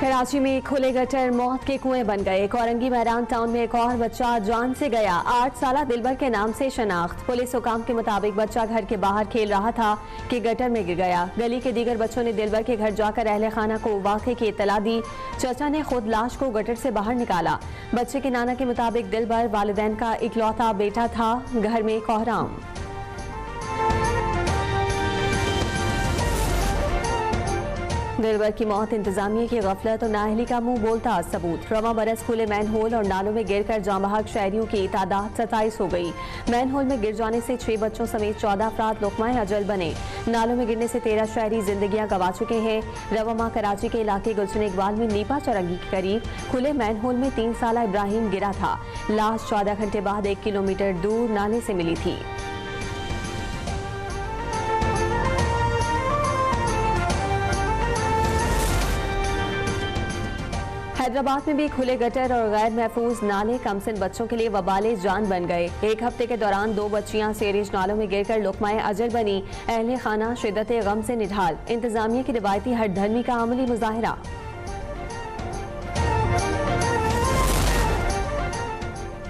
कराची में खुले गटर मौत के कुएं बन गए। कोरंगी मैदान टाउन में एक और बच्चा जान से गया। 8 साला दिलबर के नाम से शनाख्त। पुलिस हुकाम के मुताबिक बच्चा घर के बाहर खेल रहा था कि गटर में गिर गया। गली के दीगर बच्चों ने दिलबर के घर जाकर अहले खाना को वाक़े की इत्तला दी। चचा ने खुद लाश को गटर से बाहर निकाला। बच्चे के नाना के मुताबिक दिलबर वालिदैन का इकलौता बेटा था। घर में कोहराम। दिलबर की मौत इंतजामिया की गफलत और नाअहली का मुंह बोलता सबूत। रवा बरस खुले मैन होल और नालों में गिरकर जांबहक शहरियों की तादाद 27 हो गई। मैन होल में गिर जाने से 6 बच्चों समेत 14 अफराद लुक़माए अजल बने। नालों में गिरने से 13 शहरी जिंदगियां गंवा चुके हैं। रवा कराची के इलाके गुलशन इकबाल में नीपा चरंगी के करीब खुले मैन होल में 3 साला इब्राहिम गिरा था। लाश 14 घंटे बाद 1 किलोमीटर दूर नाले से मिली थी। हैदराबाद में भी खुले गटर और गैर महफूज नाले कमसिन बच्चों के लिए वबाले जान बन गए। एक हफ्ते के दौरान 2 बच्चियां सीरीज नालों में गिरकर लुक़माए अजल बनी। अहले खाना शिद्दत गम से निढाल। इंतजामिया की रिवायती हठधर्मी का अमली मुजाहिरा।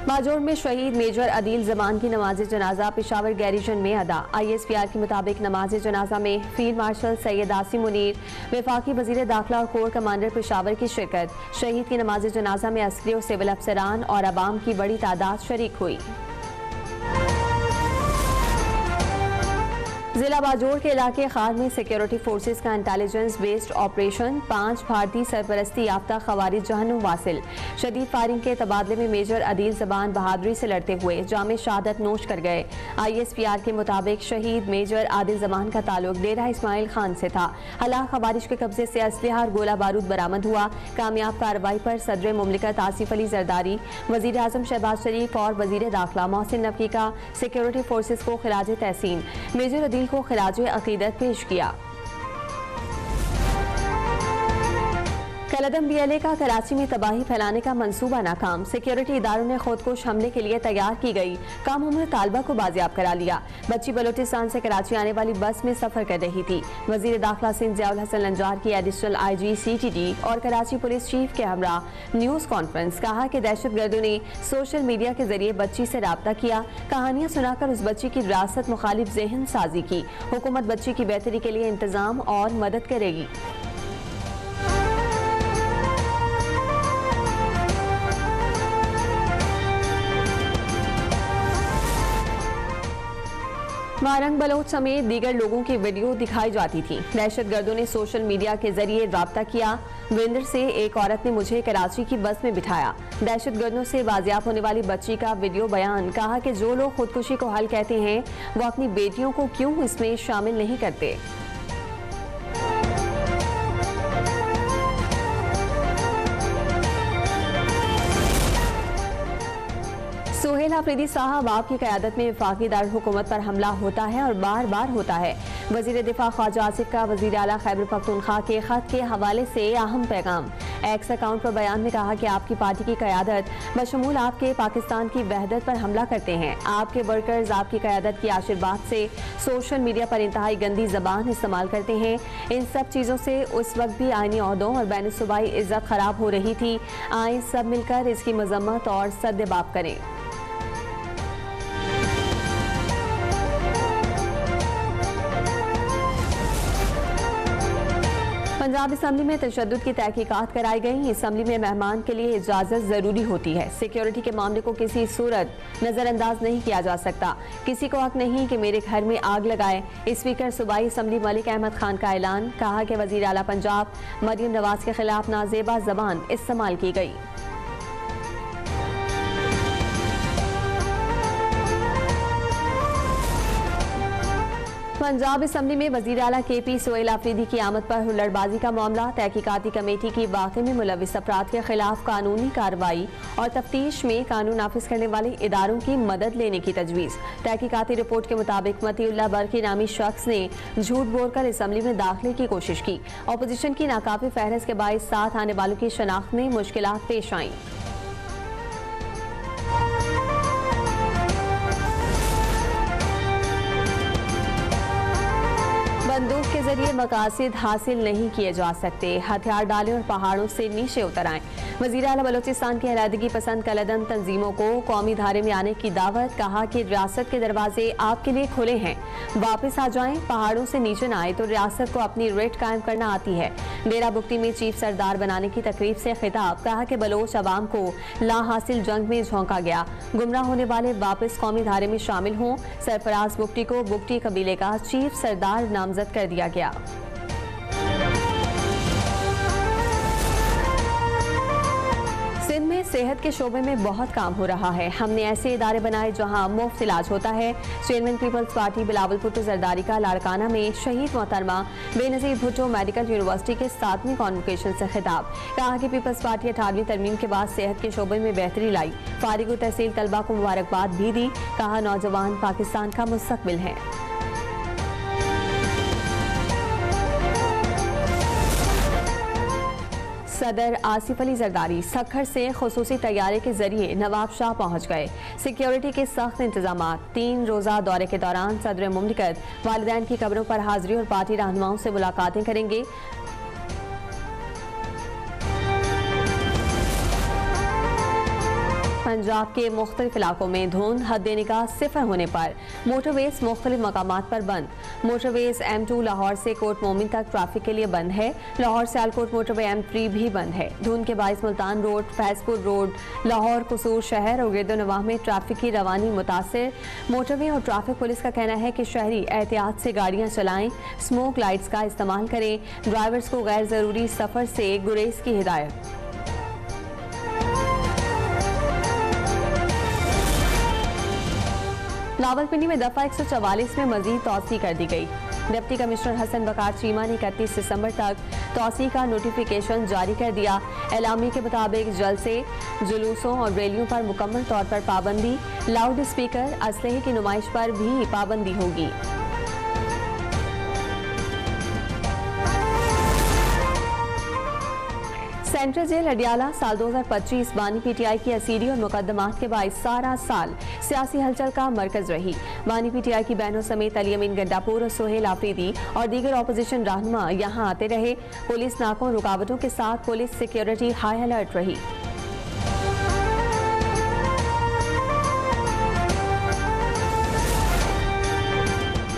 बाजोड़ में शहीद मेजर अदील जमान की नमाज जनाजा पेशावर गैरिजन में अदा। ISPR के मुताबिक नमाज जनाजा में फील्ड मार्शल सैयद आसिम मुनीर, वफाकी वजीर दाखिला और कोर कमांडर पेशावर की शिरकत। शहीद की नमाज जनाजा में अस्करी और सिविल अफसरान और अवाम की बड़ी तादाद शरीक हुई। जिला बाजोड़ के इलाके खार में सिक्योरिटी फोर्सेस का इंटेलिजेंस बेस्ड ऑपरेशन। 5 भारतीय सरपरस्ती याफ्ता खवारिज जहन्नुम वासिल। शदीद फायरिंग के तबादले में मेजर अदील जबान बहादुरी से लड़ते हुए जामे शहादत नोश कर गए। ISPR के मुताबिक शहीद मेजर आदिल जमान का ताल्लुक डेरा इस्माइल खान से था। हलाक खवारिज के कब्जे से असलहा और गोला बारूद बरामद हुआ। कामयाब कार्रवाई पर सदर मुमलिकत आसिफ अली जरदारी, वजीर आजम शहबाज शरीफ और वजीर दाखिला मोहसिन नकवी का सिक्योरिटी फोर्सेस को खिराज तहसीन। मेजर अदील को खिराज अकीदत पेश किया। कलदम BLA का कराची में तबाही फैलाने का मंसूबा नाकाम। सिक्योरिटी इदारों ने खुदकुश हमले के लिए तैयार की गई कम उम्र तालबा को बाजियाब करा लिया। बच्ची बलोचिस्तान से कराची आने वाली बस में सफर कर रही थी। वजीर दाखिला सिंध ज़ियाउल हसन लंजार की एडिशनल IG CTD और कराची पुलिस चीफ के हमरा न्यूज कॉन्फ्रेंस। कहा कि दहशतगर्दों ने सोशल मीडिया के जरिए बच्ची से राब्ता किया। कहानियां सुनाकर उस बच्ची की विरासत मुखालिफ ज़हन साजी की। हुकूमत बच्ची की बेहतरी के लिए इंतजाम और मदद करेगी। वारंग बलोच समेत दीगर लोगों की वीडियो दिखाई जाती थी। दहशतगर्दों ने सोशल मीडिया के जरिए राब्ता किया। विंदर से एक औरत ने मुझे कराची की बस में बिठाया। दहशतगर्दों से बाजियाब होने वाली बच्ची का वीडियो बयान। कहा कि जो लोग खुदकुशी को हल कहते हैं वो अपनी बेटियों को क्यों इसमें शामिल नहीं करते। सोहेल आफरीदी साहब, आपकी क़यादत में वफाकी दारुल हुकूमत पर हमला होता है और बार बार होता है। वज़ीर दिफा ख्वाजा आसिफ का वज़ीर आला खैबर पख्तूनख्वा के खत के हवाले से अहम पैगाम। एक्स अकाउंट पर बयान में कहा कि आपकी पार्टी की क़यादत बशमूल आपके पाकिस्तान की वहदत पर हमला करते हैं। आपके वर्कर्स आपकी क़यादत की आशीर्वाद से सोशल मीडिया पर इंतहाई गंदी ज़बान इस्तेमाल करते हैं। इन सब चीज़ों से उस वक्त भी आईनी ओहदों और बैन सूबाई इज्जत ख़राब हो रही थी। आए सब मिलकर इसकी मजम्मत और सद्देबाप करें। पंजाब असम्बली में तशद्दुद की तहकीकात कराई गई। असम्बली में मेहमान के लिए इजाजत जरूरी होती है। सिक्योरिटी के मामले को किसी सूरत नजरअंदाज नहीं किया जा सकता। किसी को हक नहीं कि मेरे घर में आग लगाए। स्पीकर सूबाई असम्बली मलिक अहमद खान का ऐलान। कहा कि वजीर आला पंजाब मरियम नवाज के खिलाफ नाजेबा जबान इस्तेमाल की गई। पंजाब असम्बली में वजीर आला KP सोहेल आफरीदी की आमद पर हुल्लड़बाजी का मामला। तहकीकाती कमेटी की वाक़े में मुलविस अफराद के खिलाफ कानूनी कार्रवाई और तफ्तीश में कानून नाफिज करने वाले इदारों की मदद लेने की तजवीज़। तहकीकाती रिपोर्ट के मुताबिक मतीउल्लाह बरकी नामी शख्स ने झूठ बोलकर असम्बली में दाखिले की कोशिश की। अपोजिशन की नाकाफी फहरिस्त के बायस साथ आने वालों की शनाख्त में मुश्किलात पेश आईं। बंदूक के जरिए मकासद हासिल नहीं किए जा सकते, हथियार डालें और पहाड़ों से नीचे उतर आएं। वज़ीर आला बलोचिस्तान की अलहदगी पसंद कलदम तंजीमों को कौमी धारे में आने की दावत। कहा कि रियासत के दरवाजे आपके लिए खुले हैं, वापस आ जाएं। पहाड़ों से नीचे न आए तो रियासत को अपनी रेट कायम करना आती है। डेरा बुगटी में चीफ सरदार बनाने की तकरीब से खिताब। कहा कि बलोच अवाम को ला हासिल जंग में झोंका गया, गुमराह होने वाले वापस कौमी धारे में शामिल हों। सरफराज बुगटी को बुगटी कबीले का चीफ सरदार नामजद कर दिया गया। सिंध में सेहत के शोबे में बहुत काम हो रहा है। हमने ऐसे इदारे बनाए जहां मुफ्त इलाज होता है। Chairman Peoples Party Bilawal Bhutto Zardari का लाड़काना में शहीद मोहतरमा बेनज़ीर भुट्टो मेडिकल यूनिवर्सिटी के 7वीं कॉन्वोकेशन से खिताब। कहा कि पीपल्स पार्टी 18वीं तरमीम के बाद सेहत के शोबे में बेहतरी लाई। फारिग तहसील तलबा को मुबारकबाद भी दी। कहा नौजवान पाकिस्तान का मुस्तकबिल है। सदर आसिफ अली जरदारी सखर से खुसूसी तैयारे के जरिए नवाब शाह पहुंच गए। सिक्योरिटी के सख्त इंतजाम। 3 रोजा दौरे के दौरान सदर मुमलिकत वालिदैन की कब्रों पर हाजिरी और पार्टी रहनुमाओं से मुलाकातें करेंगे। पंजाब के मुख्तलिफ इलाकों में धुंध हद निगाह 0 होने पर मोटरवेज मुख्तलिफ मकामात पर बंद। मोटरवेज M2 लाहौर से कोट मोमिन तक ट्रैफिक के लिए बंद है। लाहौर से आलकोट मोटरवे M3 भी बंद है। धुंध के बाइस मुल्तान रोड, फैजपुर रोड, लाहौर कसूर शहर और गिरदोनवाह में ट्रैफिक की रवानी मुतासिर। मोटरवे और ट्रैफिक पुलिस का कहना है कि शहरी एहतियात से गाड़ियां चलाएं, स्मोक लाइट्स का इस्तेमाल करें। ड्राइवर्स को गैर जरूरी सफर से गुरेज की हिदायत। रावलपिंडी में दफा 144 में मजीद तौसी कर दी गई। डिप्टी कमिश्नर हसन बकार चीमा ने 31 दिसंबर तक तौसी का नोटिफिकेशन जारी कर दिया। एलामी के मुताबिक जलसे, जुलूसों और रैलियों पर मुकम्मल तौर पर पाबंदी। लाउड स्पीकर, असलहे की नुमाइश पर भी पाबंदी होगी। सेंट्रल जेल अडियाला साल 2025 बानी PTI की असीरी और मुकदमात के बाईस सारा साल सियासी हलचल का मरकज रही। बानी PTI की बहनों समेत अली अमीन गंडापुर और सोहेल आफरीदी और दीगर ऑपोजिशन रहनुमा यहां आते रहे। पुलिस नाकों रुकावटों के साथ पुलिस सिक्योरिटी हाई अलर्ट रही।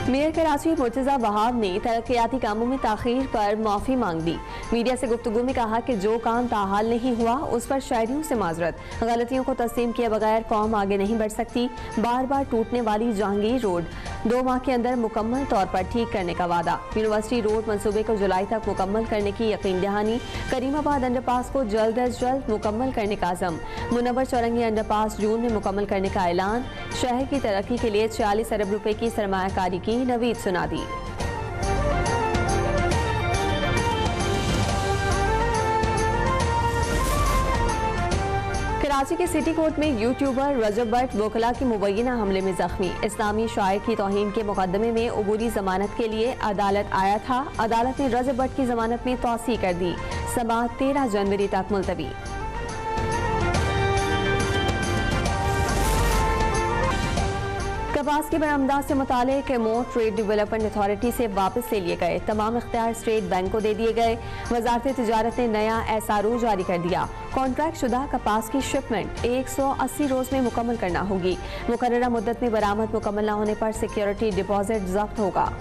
मेयर कराची मुर्तजा वहाब ने तरक्याती कामों में ताखीर पर माफी मांग दी। मीडिया से गुफ्तगू में कहा कि जो काम ताहाल नहीं हुआ उस पर शहरियों से माजरत। गलतियों को तस्लीम किए बगैर कौम आगे नहीं बढ़ सकती। बार बार टूटने वाली जहांगीर रोड 2 माह के अंदर मुकम्मल तौर पर ठीक करने का वादा। यूनिवर्सिटी रोड मंसूबे को जुलाई तक मुकम्मल करने की यकीन दहानी। करीमाबाद अंडरपास को जल्द अज जल्द मुकम्मल करने का अज़म। मुनव्वर चौरंगी अंडरपास जून में मुकम्मल करने का ऐलान। शहर की तरक्की के लिए 40 अरब रुपए की सरमायाकारी की नवीद सुना दी। कराची के सिटी कोर्ट में यूट्यूबर रजब भट्ट वोकला की मुबैना हमले में जख्मी। इस्लामी शायर की तौहीन के मुकदमे में अबूरी जमानत के लिए अदालत आया था। अदालत ने रजब भट्ट की जमानत में तौसी कर दी। समाअत 13 जनवरी तक मुलतवी। कपास की बरामदात से मुतालिक मोर ट्रेड डेवलपमेंट अथॉरिटी से वापस ले लिए गए। तमाम इख्तियार स्टेट बैंक को दे दिए गए। वजारत तिजारत ने नया SRO जारी कर दिया। कॉन्ट्रैक्ट शुदा कपास की शिपमेंट 180 रोज में मुकम्मल करना होगी। मुकर्ररा मुद्दत में बरामद मुकम्मल न होने पर सिक्योरिटी डिपॉजिट जब्त होगा।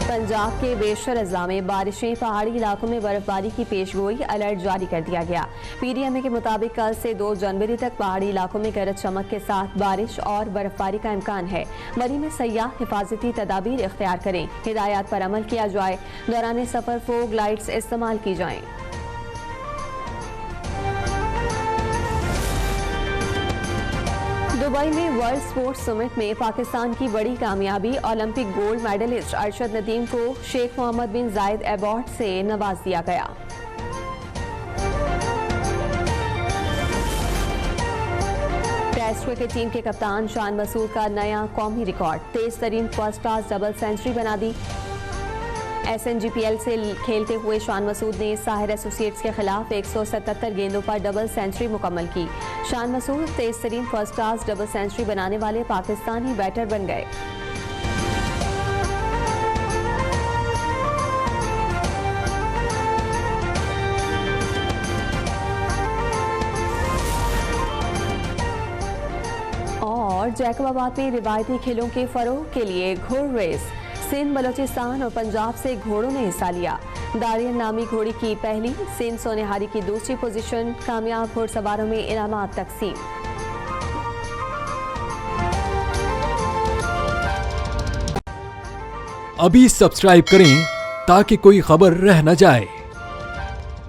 पंजाब के बेशर अजला में बारिशें, पहाड़ी इलाकों में बर्फबारी की पेशगोई, अलर्ट जारी कर दिया गया। PDMA के मुताबिक कल से 2 जनवरी तक पहाड़ी इलाकों में गरज चमक के साथ बारिश और बर्फबारी का इम्कान है। मरी में सयाह हिफाजती तदाबीर इख्तियार करें। हिदायत पर अमल किया जाए। दौरान सफर फोग लाइट्स इस्तेमाल की जाएं। दुबई में वर्ल्ड स्पोर्ट्स समिट में पाकिस्तान की बड़ी कामयाबी। Olympic gold medallist Arshad Nadeem को शेख मोहम्मद बिन जायद अवार्ड से नवाज दिया गया। टेस्ट क्रिकेट टीम के कप्तान शान मसूद का नया कौमी रिकॉर्ड। तेज तरीन फर्स्ट क्लास डबल सेंचुरी बना दी। SNGPL से खेलते हुए शान मसूद ने साहिर एसोसिएट्स के खिलाफ 177 गेंदों पर डबल सेंचुरी मुकम्मल की। शान मसूद तेज तरीन फर्स्ट क्लास डबल सेंचुरी बनाने वाले पाकिस्तानी बैटर बन गए। और जैकबाबाद में रिवायती खेलों के फरोग के लिए घोड़ रेस, सिंध, बलोचिस्तान और पंजाब से घोड़ों ने हिस्सा लिया। दारियन नामी घोड़ी की पहली, सिंध सोनेहारी की दूसरी पोजीशन, कामयाब घोड़सवारों में इनामात तकसीम। अभी सब्सक्राइब करें ताकि कोई खबर रह न जाए।